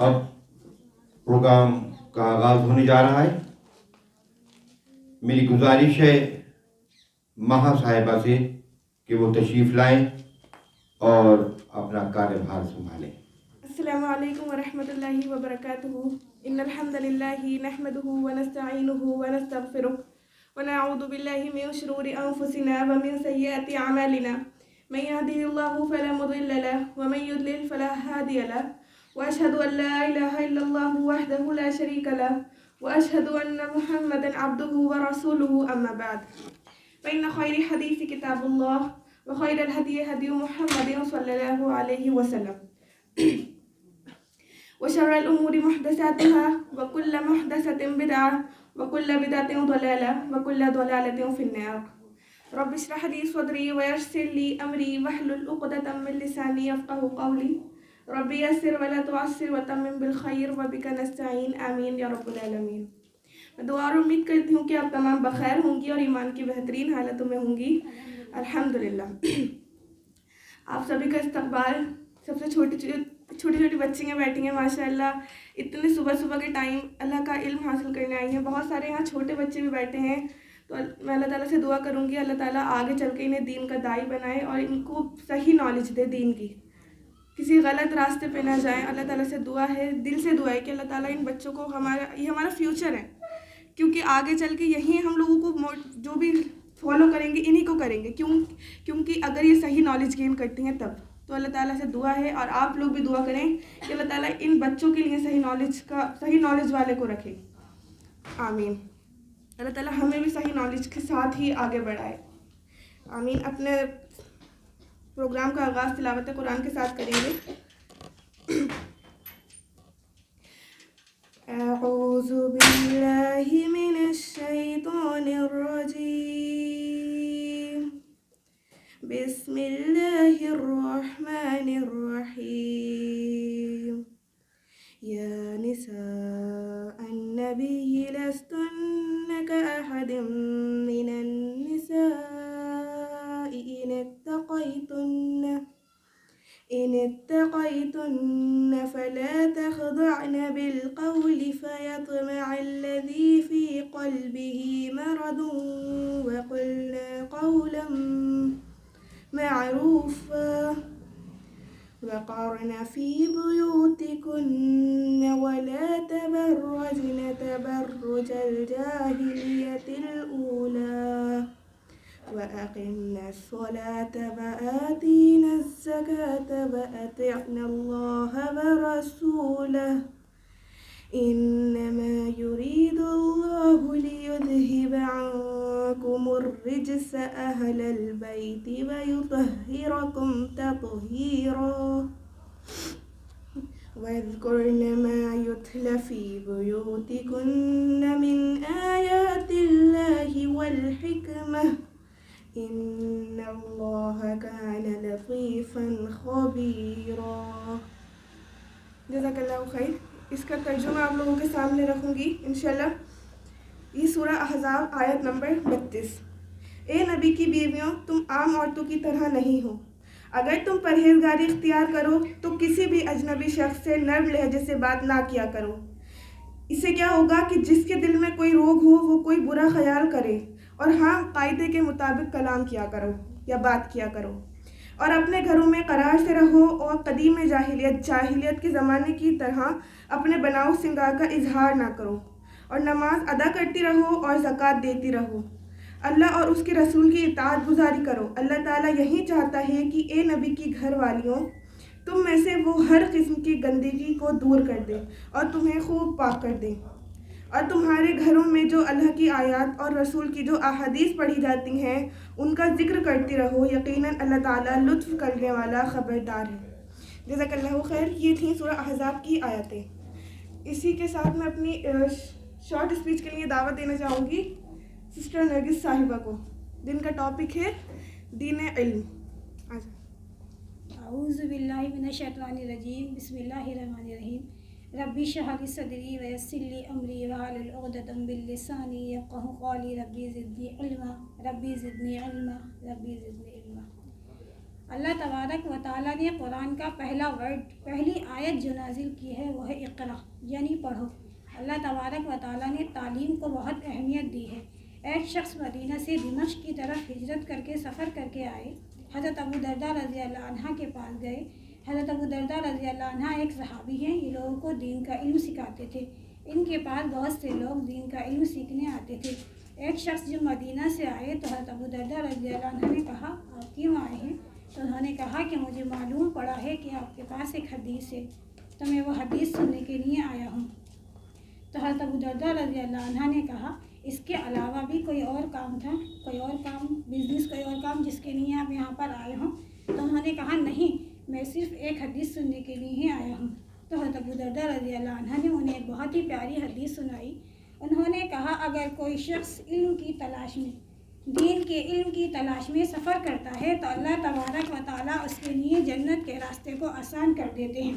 اب پروگرام کا آغاز ہونے جا رہا ہے. میری گزارش ہے مہا صاحبہ سے کہ وہ تشریف لائیں اور اپنا کاروبار سنبھالیں. السلام علیکم ورحمۃ اللہ وبرکاتہ. ان الحمد للہ نحمده ونستعینه ونستغفره ونعوذ باللہ من شرور انفسنا ومن سیئات اعمالنا. من يهده الله فلا مضل له ومن يضلل فلا هادي له واشهد ان لا اله الا الله وحده لا شريك له واشهد ان محمدا عبده ورسوله. اما بعد فان خير الحديث كتاب الله وخير الهدي هدي محمد صلى الله عليه وسلم وشر الأمور محدثاتها وكل محدثة بدعة وكل بدعة ضلالة وكل ضلالة في النار. رب اشرح لي صدري ويسر لي أمري واحلل عقدة من لساني يفقهوا قولي. رب يسر ولا تعسر وتمم بالخير وبك نستعين. آمین یا رب العالمین. میں دعا اور امید کرتی ہوں کہ آپ تمام بخیر ہوں گی اور ایمان کی بہترین حالتوں میں ہوں گی. الحمدللہ. آپ سبھی کا استقبال. سب سے چھوٹی چھوٹی بچیاں بیٹھی ہیں ماشاء اللہ. اتنے صبح کے ٹائم اللہ کا علم حاصل کرنے آئی ہیں. بہت سارے یہاں چھوٹے بچے بھی بیٹھے ہیں. تو میں اللہ تعالیٰ سے دعا کروں گی اللہ تعالیٰ آگے چل کے انہیں دین کا داعی بنائے اور ان کو صحیح نالج دے دین کی, کسی غلط راستے پہ نہ جائیں. اللہ تعالیٰ سے دعا ہے, دل سے دعا ہے کہ اللہ تعالیٰ ان بچوں کو یہ ہمارا فیوچر ہے, کیونکہ آگے چل کے یہی ہم لوگوں کو جو بھی فالو کریں گے انہی کو کریں گے. کیونکہ اگر یہ صحیح نالج گین کرتی ہیں تب. تو اللہ تعالیٰ سے دعا ہے اور آپ لوگ بھی دعا کریں کہ اللہ تعالیٰ ان بچوں کے لیے صحیح نالج والے کو رکھے. آمین. اللہ تعالیٰ ہمیں بھی صحیح نالج کے ساتھ ہی آگے بڑھائے. آمین. اپنے پروگرام کا آغاز تلاوت قرآن کے ساتھ کریں گے. اعوذ باللہ من الشیطان الرجیم. بسم اللہ الرحمن الرحیم. یا نساء النبی لستن کأحد من النساء إن اتقيتن فلا تخضعن بالقول فيطمع الذي في قلبه مرض وقلن قولا معروفا وقرن في بيوتكن ولا تبرجن تبرج الجاهلية الأولى وأقمنا الصلاة وآتينا الزكاة وأطعنا الله ورسوله إنما يريد الله ليذهب عنكم الرجس أهل البيت ويطهركم تطهيرا واذكرن ما يتلى في بيوتكن من آيات الله والحكمة ان اللہ کان لطیفا خبیرا. جزاک اللہ خیر. اس کا ترجمہ آپ لوگوں کے سامنے رکھوں گی انشاءاللہ. یہ سورہ احزاب آیت نمبر 32. اے نبی کی بیویوں, تم عام عورتوں کی طرح نہیں ہو. اگر تم پرہیزگاری اختیار کرو تو کسی بھی اجنبی شخص سے نرم لہجے سے بات نہ کیا کرو. اس سے کیا ہوگا کہ جس کے دل میں کوئی روگ ہو وہ کوئی برا خیال کرے, اور ہاں قاعدے کے مطابق کلام کیا کرو یا بات کیا کرو, اور اپنے گھروں میں قرار سے رہو اور قدیم جاہلیت کے زمانے کی طرح اپنے بناؤ سنگار کا اظہار نہ کرو, اور نماز ادا کرتی رہو اور زکوٰۃ دیتی رہو. اللہ اور اس کے رسول کی اطاعت گزاری کرو. اللہ تعالیٰ یہی چاہتا ہے کہ اے نبی کی گھر والیوں, تم میں سے وہ ہر قسم کی گندگی کو دور کر دے اور تمہیں خوب پاک کر دے, اور تمہارے گھروں میں جو اللہ کی آیات اور رسول کی جو احادیث پڑھی جاتی ہیں ان کا ذکر کرتی رہو. یقیناً اللہ تعالیٰ لطف کرنے والا خبردار ہے. جزاک اللہ خیر. یہ تھیں سورہ احزاب کی آیتیں. اسی کے ساتھ میں اپنی شارٹ اسپیچ کے لیے دعوت دینا چاہوں گی سسٹر نرگس صاحبہ کو, جن کا ٹاپک ہے دین علم. اعوذ باللہ من الشیطان الرجیم. بسم اللہ الرحمن الرحیم. ربی اشرح لی صدری ویسر لی امری واحلل عقدۃ من لسانی یفقہوا قولی. ربی زدنی علما ربی زدنی علما ربی زدنی علما. اللہ تبارک و تعالیٰ نے قرآن کا پہلا ورڈ، پہلی آیت جو نازل کی ہے وہ ہے اقرا، یعنی پڑھو۔ اللہ تبارک و تعالیٰ نے تعلیم کو بہت اہمیت دی ہے۔ ایک شخص مدینہ سے دمشق کی طرف ہجرت کر کے سفر کر کے آئے، حضرت ابو درداء رضی اللہ عنہ کے پاس گئے۔ حضرت ابو درداء رضی اللہ عنہ ایک صحابی ہیں، یہ لوگوں کو دین کا علم سکھاتے تھے۔ ان کے پاس بہت سے لوگ دین کا علم سیکھنے آتے تھے۔ ایک شخص جو مدینہ سے آئے تو حضرت ابو درداء رضی اللہ عنہ نے کہا آپ کیوں آئے ہیں؟ تو انہوں نے کہا کہ مجھے معلوم پڑا ہے کہ آپ کے پاس ایک حدیث ہے، تو میں وہ حدیث سننے کے لیے آیا ہوں۔ تو حضرت ابو درداء رضی اللہ عنہ نے کہا اس کے علاوہ بھی کوئی اور کام تھا، کوئی اور کام، بزنس، کوئی اور کام جس کے لیے آپ یہاں پر آئے ہوں؟ تو انہوں نے کہا نہیں، میں صرف ایک حدیث سننے کے لیے ہی آیا ہوں۔ تو حضرت ابو درداء رضی اللہ عنہ نے انہیں ایک بہت ہی پیاری حدیث سنائی۔ انہوں نے کہا اگر کوئی شخص علم کی تلاش میں، دین کے علم کی تلاش میں سفر کرتا ہے تو اللہ تبارک و تعالیٰ اس کے لیے جنت کے راستے کو آسان کر دیتے ہیں۔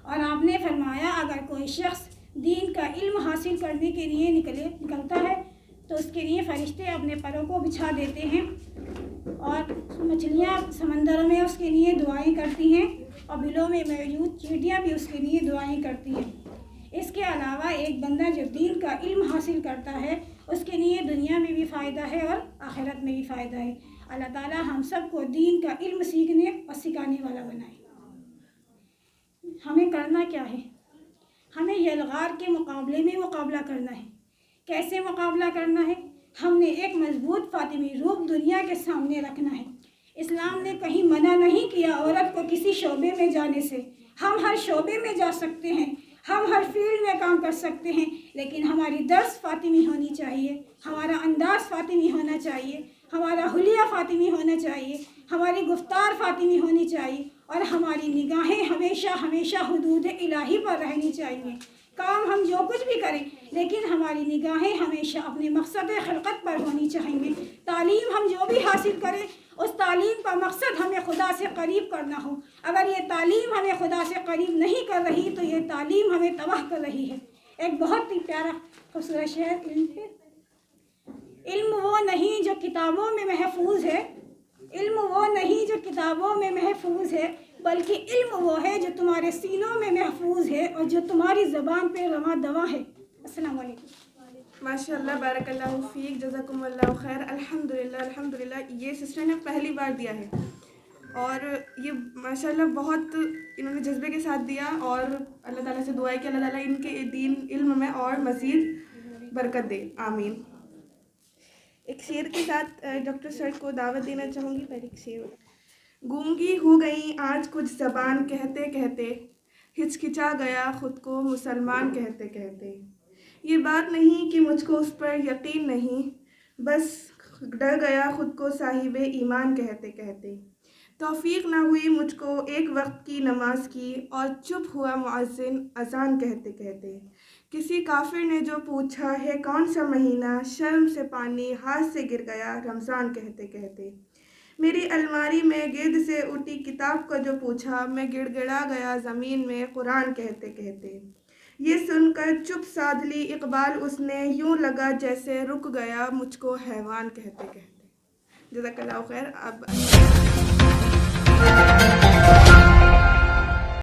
اور آپ نے فرمایا اگر کوئی شخص دین کا علم حاصل کرنے کے لیے نکلتا ہے تو اس کے لیے فرشتے اپنے پروں کو بچھا دیتے ہیں، اور مچھلیاں سمندروں میں اس کے لیے دعائیں کرتی ہیں، اور بلوں میں موجود چیونٹیاں بھی اس کے لیے دعائیں کرتی ہیں۔ اس کے علاوہ ایک بندہ جو دین کا علم حاصل کرتا ہے اس کے لیے دنیا میں بھی فائدہ ہے اور آخرت میں بھی فائدہ ہے۔ اللہ تعالیٰ ہم سب کو دین کا علم سیکھنے اور سکھانے والا بنائے۔ ہمیں کرنا کیا ہے؟ ہمیں یلغار کے مقابلے میں مقابلہ کرنا ہے۔ کیسے مقابلہ کرنا ہے؟ ہم نے ایک مضبوط فاطمی روپ دنیا کے سامنے رکھنا ہے۔ اسلام نے کہیں منع نہیں کیا عورت کو کسی شعبے میں جانے سے۔ ہم ہر شعبے میں جا سکتے ہیں، ہم ہر فیلڈ میں کام کر سکتے ہیں، لیکن ہماری درس فاطمی ہونی چاہیے، ہمارا انداز فاطمی ہونا چاہیے، ہمارا حلیہ فاطمی ہونا چاہیے، ہماری گفتار فاطمی ہونی چاہیے، اور ہماری نگاہیں ہمیشہ حدود الہی پر رہنی چاہیے۔ کام ہم جو کچھ بھی کریں لیکن ہماری نگاہیں ہمیشہ اپنے مقصد خلقت پر ہونی چاہیے۔ تعلیم ہم جو بھی حاصل کریں اس تعلیم کا مقصد ہمیں خدا سے قریب کرنا ہو۔ اگر یہ تعلیم ہمیں خدا سے قریب نہیں کر رہی تو یہ تعلیم ہمیں تباہ کر رہی ہے۔ ایک بہت ہی پیارا خوبصورت شعر علم پہ، علم وہ نہیں جو کتابوں میں محفوظ ہے، علم وہ نہیں جو کتابوں میں محفوظ ہے، بلکہ علم وہ ہے جو تمہارے سینوں میں محفوظ ہے اور جو تمہاری زبان پہ رواں دواں ہے۔ السلام علیکم۔ ماشاء اللہ، بارک اللہ فیک، جزاکم اللہ خیر۔ الحمدللہ یہ سسٹر نے پہلی بار دیا ہے، اور یہ ماشاء اللہ بہت انہوں نے جذبے کے ساتھ دیا، اور اللہ تعالیٰ سے دعا ہے کہ اللہ تعالیٰ ان کے دین علم میں اور مزید برکت دے، آمین۔ ایک شعر کے ساتھ ڈاکٹر سر کو دعوت دینا چاہوں گی۔ پہلے ایک شعر، گونگی ہو گئی آج کچھ زبان کہتے کہتے، ہچکچا گیا خود کو مسلمان کہتے کہتے، یہ بات نہیں کہ مجھ کو اس پر یقین نہیں، بس ڈر گیا خود کو صاحب ایمان کہتے کہتے، توفیق نہ ہوئی مجھ کو ایک وقت کی نماز کی، اور چپ ہوا مؤذن اذان کہتے کہتے، کسی کافر نے جو پوچھا ہے کون سا مہینہ، شرم سے پانی ہاتھ سے گر گیا رمضان کہتے کہتے، میری الماری میں گرد سے اٹھی کتاب کا جو پوچھا، میں گڑ گڑا گیا زمین میں قرآن کہتے کہتے، یہ سن کر چپ سادھ لی اقبال اس نے، یوں لگا جیسے رک گیا مجھ کو حیوان کہتے کہتے۔ جزاک اللہ خیر۔ اب